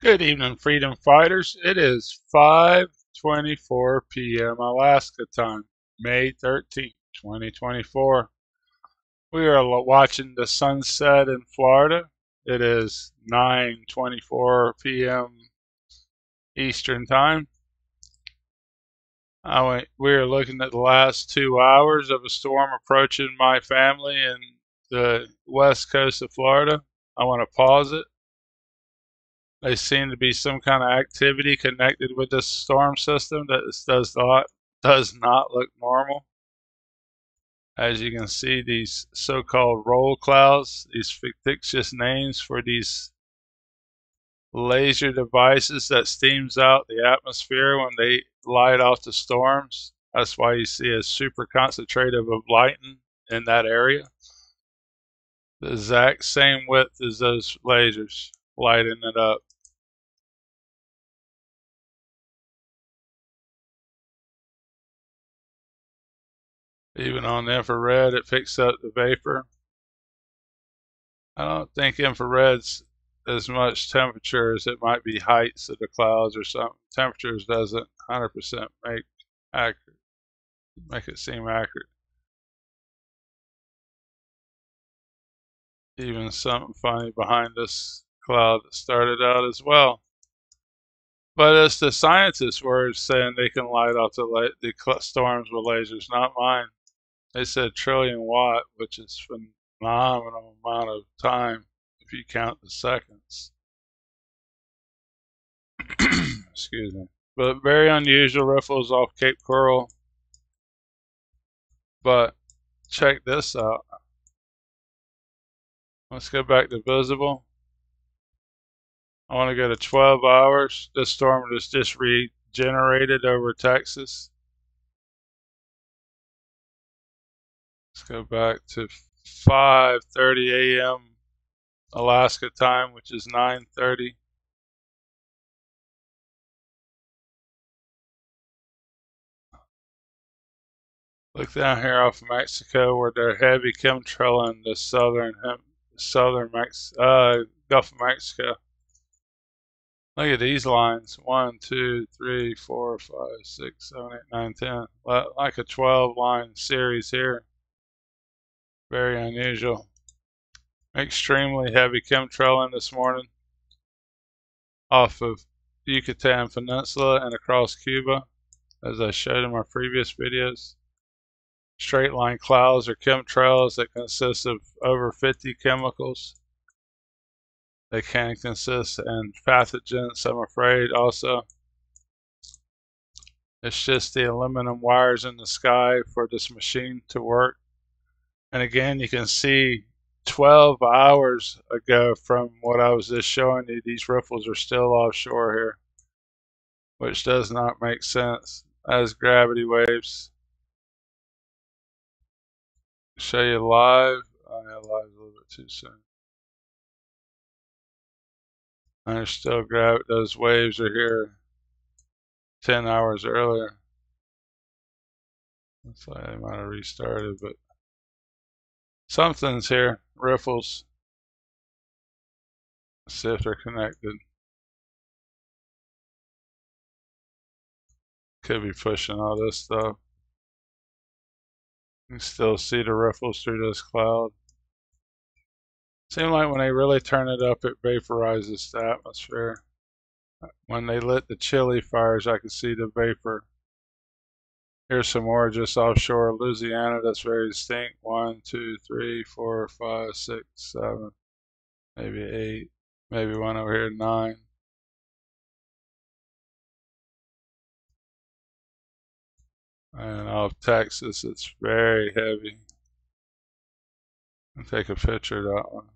Good evening, freedom fighters. It is 5:24 p.m. Alaska time, May 13th, 2024. We are watching the sunset in Florida. It is 9:24 p.m. Eastern time. We are looking at the last 2 hours of a storm approaching my family in the west coast of Florida. I want to pause it. There seem to be some kind of activity connected with this storm system that does not look normal. As you can see, these so-called roll clouds, these fictitious names for these laser devices that steams out the atmosphere when they light off the storms. That's why you see a super concentrated of lightning in that area. The exact same width as those lasers lighting it up. Even on the infrared, it picks up the vapor. I don't think infrared's as much temperature as it might be heights of the clouds or something. Temperatures doesn't 100% make it seem accurate. Even something funny behind this cloud that started out as well. But it's the scientists' words saying they can light off the storms with lasers, not mine. They said trillion watt, which is phenomenal amount of time if you count the seconds. Excuse me. But very unusual riffles off Cape Coral. But check this out. Let's go back to visible. I want to go to 12 hours. This storm was just regenerated over Texas. Let's go back to 5:30 a.m. Alaska time, which is 9:30. Look down here off of Mexico where they're heavy chemtrail in the Gulf of Mexico. Look at these lines. 1, 2, 3, 4, 5, 6, 7, 8, 9, 10. Like a 12-line series here. Very unusual. Extremely heavy chemtrail in this morning off of Yucatan Peninsula and across Cuba, as I showed in my previous videos. Straight line clouds are chemtrails that consist of over 50 chemicals. They can consist in pathogens, I'm afraid, also. It's just the aluminum wires in the sky for this machine to work. And again, you can see 12 hours ago from what I was just showing you, these riffles are still offshore here, which does not make sense as gravity waves. Show you live. Oh, yeah, live a little bit too soon. And there's still gravity. Those waves are here 10 hours earlier. Looks like they might have restarted, but something's here. Riffles. Let's see if they're connected. Could be pushing all this stuff. You can still see the riffles through this cloud. Seems like when they really turn it up, it vaporizes the atmosphere. When they lit the chili fires, I could see the vapor. Here's some more just offshore Louisiana that's very distinct. 1, 2, 3, 4, 5, 6, 7, maybe 8, maybe one over here, 9. And off Texas, it's very heavy. I'll take a picture of that one.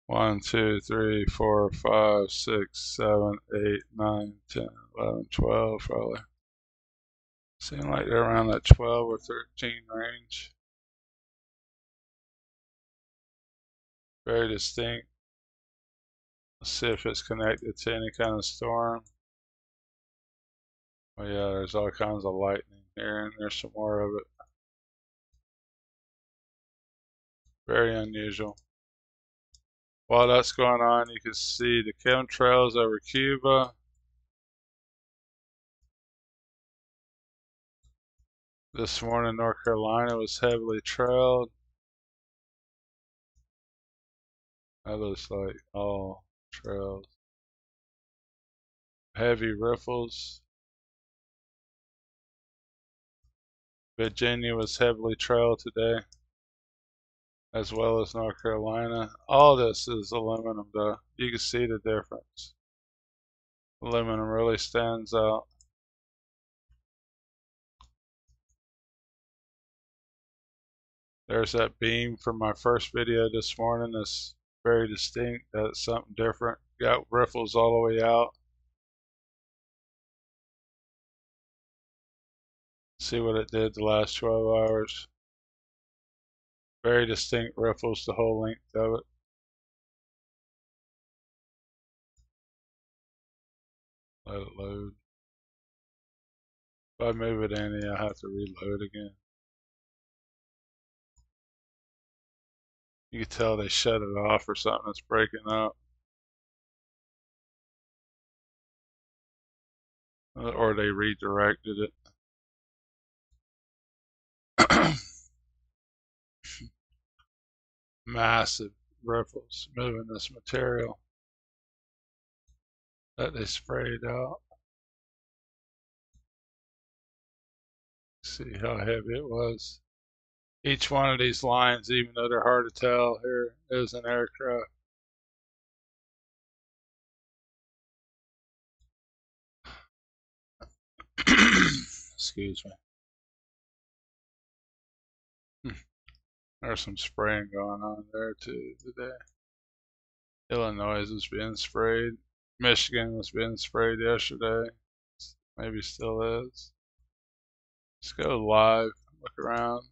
1, 2, 3, 4, 5, 6, 7, 8, 9, 10, 11, 12 probably. Seem like they're around that 12 or 13 range. Very distinct. Let's see if it's connected to any kind of storm. Oh yeah, there's all kinds of lightning here, and there's some more of it. Very unusual. While that's going on, you can see the chemtrails over Cuba. This morning, North Carolina was heavily trailed. That looks like all trails. Heavy riffles. Virginia was heavily trailed today, as well as North Carolina. All this is aluminum though. You can see the difference. Aluminum really stands out. There's that beam from my first video this morning that's very distinct. That's something different. Got riffles all the way out. See what it did the last 12 hours. Very distinct riffles the whole length of it. Let it load. If I move it any, I have to reload again. You can tell they shut it off or something that's breaking up. Or they redirected it. Massive riffles moving this material that they sprayed out. See how heavy it was. Each one of these lines, even though they're hard to tell, here is an aircraft. Excuse me. There's some spraying going on there too today. Illinois is being sprayed. Michigan was being sprayed yesterday. Maybe still is. Let's go live, look around.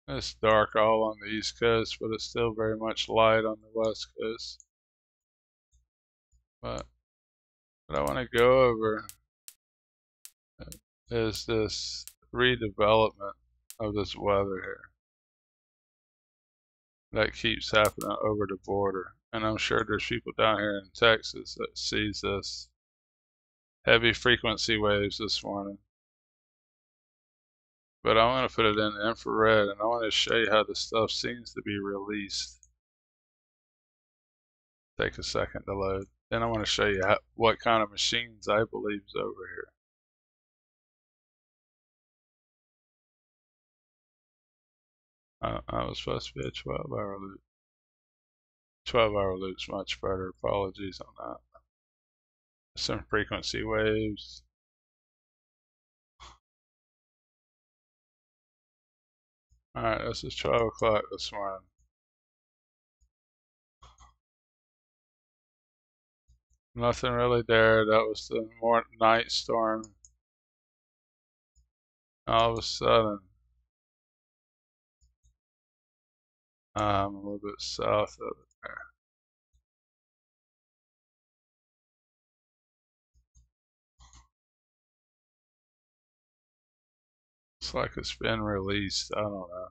It's dark all on the East Coast, but it's still very much light on the West Coast. But what I want to go over is this redevelopment of this weather here that keeps happening over the border. And I'm sure there's people down here in Texas that sees this heavy frequency waves this morning. But I want to put it in infrared, and I want to show you how this stuff seems to be released. Take a second to load. Then I want to show you what kind of machines I believe is over here. I was supposed to be a 12-hour loop. 12-hour loop's much better. Apologies on that. Some frequency waves. Alright, this is 12 o'clock this morning. Nothing really there. That was the night storm. All of a sudden, a little bit south of it there. It's like it's been released. I don't know.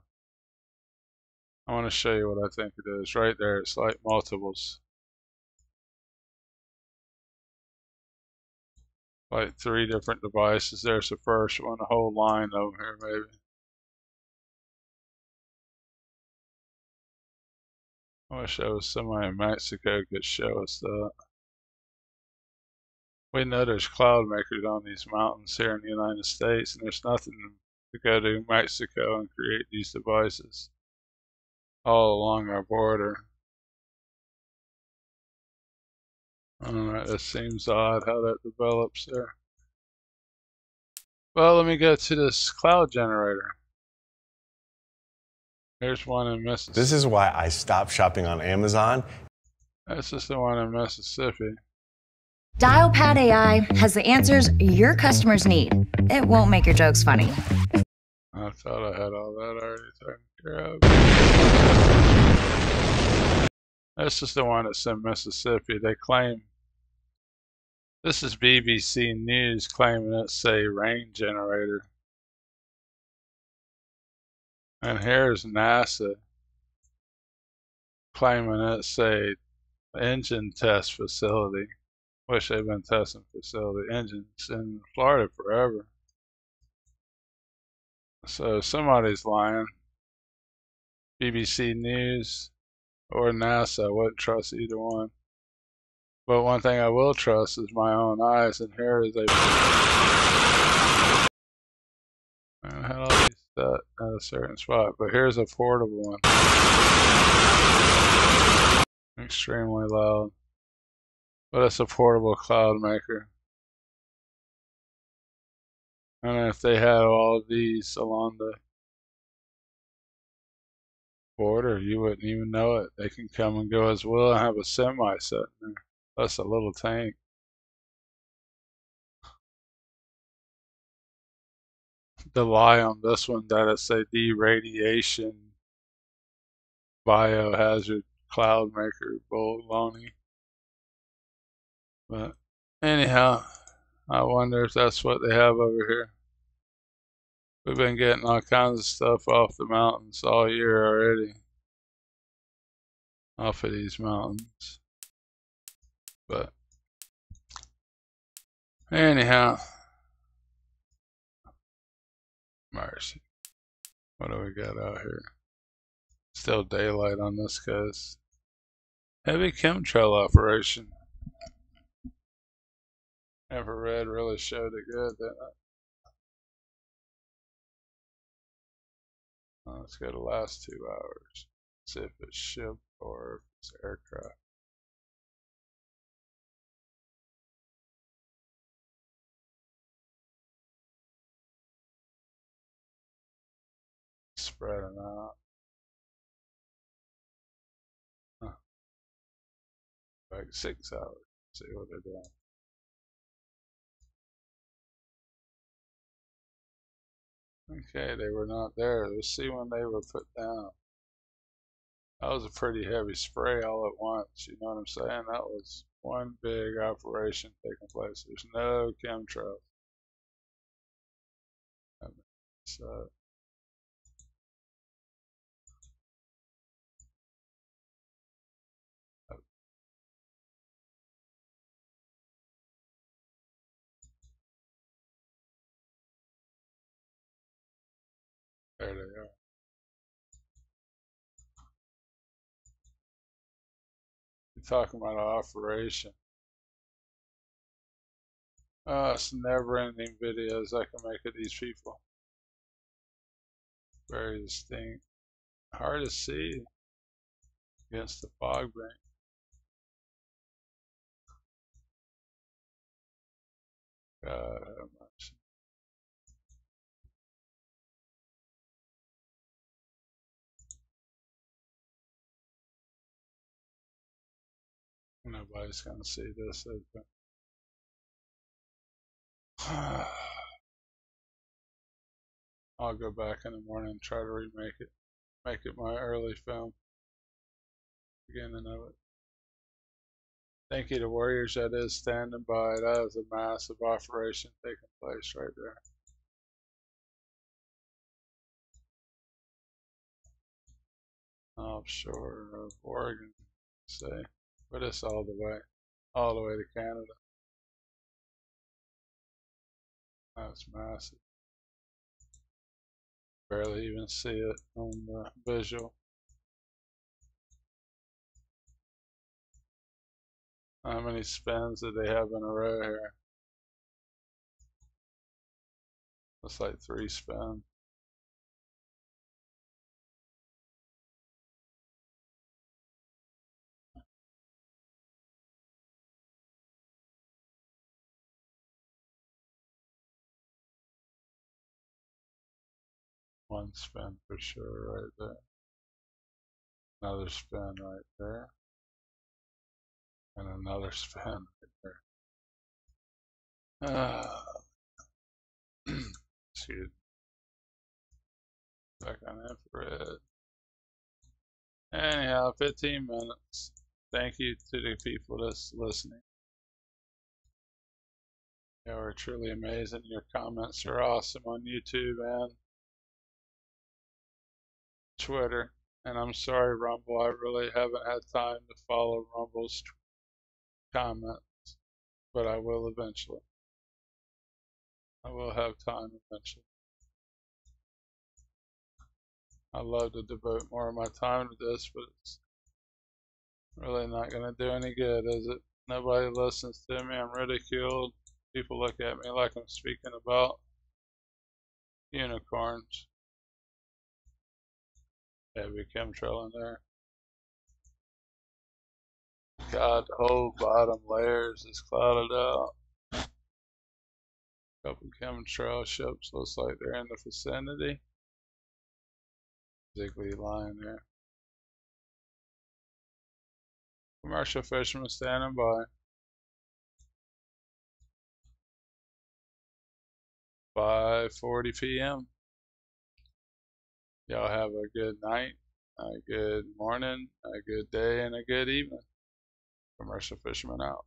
I want to show you what I think it is. Right there, it's like multiples. Like 3 different devices. There's the first one, a whole line over here maybe. I wish there was somebody in Mexico could show us that. We know there's cloud makers on these mountains here in the United States, and there's nothing to go to Mexico and create these devices all along our border. Alright, that seems odd how that develops there. Well, let me go to this cloud generator. Here's one in Mississippi. This is why I stopped shopping on Amazon. This is the one in Mississippi. Dial Pad AI has the answers your customers need. It won't make your jokes funny. I thought I had all that already taken care of. This is the one that's in Mississippi. They claim, this is BBC News claiming it's a rain generator. And here's NASA claiming it's a engine test facility. Wish they'd been testing facility engines in Florida forever. So somebody's lying. BBC News or NASA. I wouldn't trust either one. But one thing I will trust is my own eyes, and here is a and had all these set at a certain spot. But here's a portable one. Extremely loud. But it's a portable cloud maker. And if they had all of these along the border, you wouldn't even know it. They can come and go as well and have a semi sitting there. That's a little tank. The lie on this one that it's a deradiation biohazard cloud maker baloney. But anyhow, I wonder if that's what they have over here. We've been getting all kinds of stuff off the mountains all year already. Off of these mountains. But anyhow, mercy. What do we got out here? Still daylight on this coast. Heavy chemtrail operation. Infrared really showed it good, didn't it? Let's go to the last 2 hours. See if it's ship or if it's aircraft. Spreading out. Huh. Like 6 hours. See what they're doing. Okay, they were not there. Let's see when they were put down. That was a pretty heavy spray all at once. You know what I'm saying? That was one big operation taking place. There's no chemtrails. So there they are. You're talking about an operation. It's never-ending videos I can make of these people. Very distinct. Hard to see against the fog bank. God have mercy. Nobody's gonna see this. I'll go back in the morning and try to remake it. Make it my early film. Beginning of it. Thank you to Warriors that is standing by. That is a massive operation taking place right there. Offshore of Oregon, say. But it's all the way to Canada. That's massive. Barely even see it on the visual. How many spins do they have in a row here? Looks like 3 spins. One spin for sure right there. Another spin right there. And another spin right there. Excuse me. Back on infrared. Anyhow, 15 minutes. Thank you to the people that's listening. You are truly amazing. Your comments are awesome on YouTube and Twitter. And I'm sorry, Rumble, I really haven't had time to follow Rumble's comments, but I will eventually. I will have time eventually. I'd love to devote more of my time to this, but it's really not going to do any good, is it? Nobody listens to me. I'm ridiculed. People look at me like I'm speaking about unicorns. Heavy chemtrail in there. God, the whole bottom layers is clouded out. Couple chemtrail ships looks like they're in the vicinity. Ziggly line there. Commercial fishermen standing by. 5:40 p.m. Y'all have a good night, a good morning, a good day, and a good evening. Commercial fisherman out.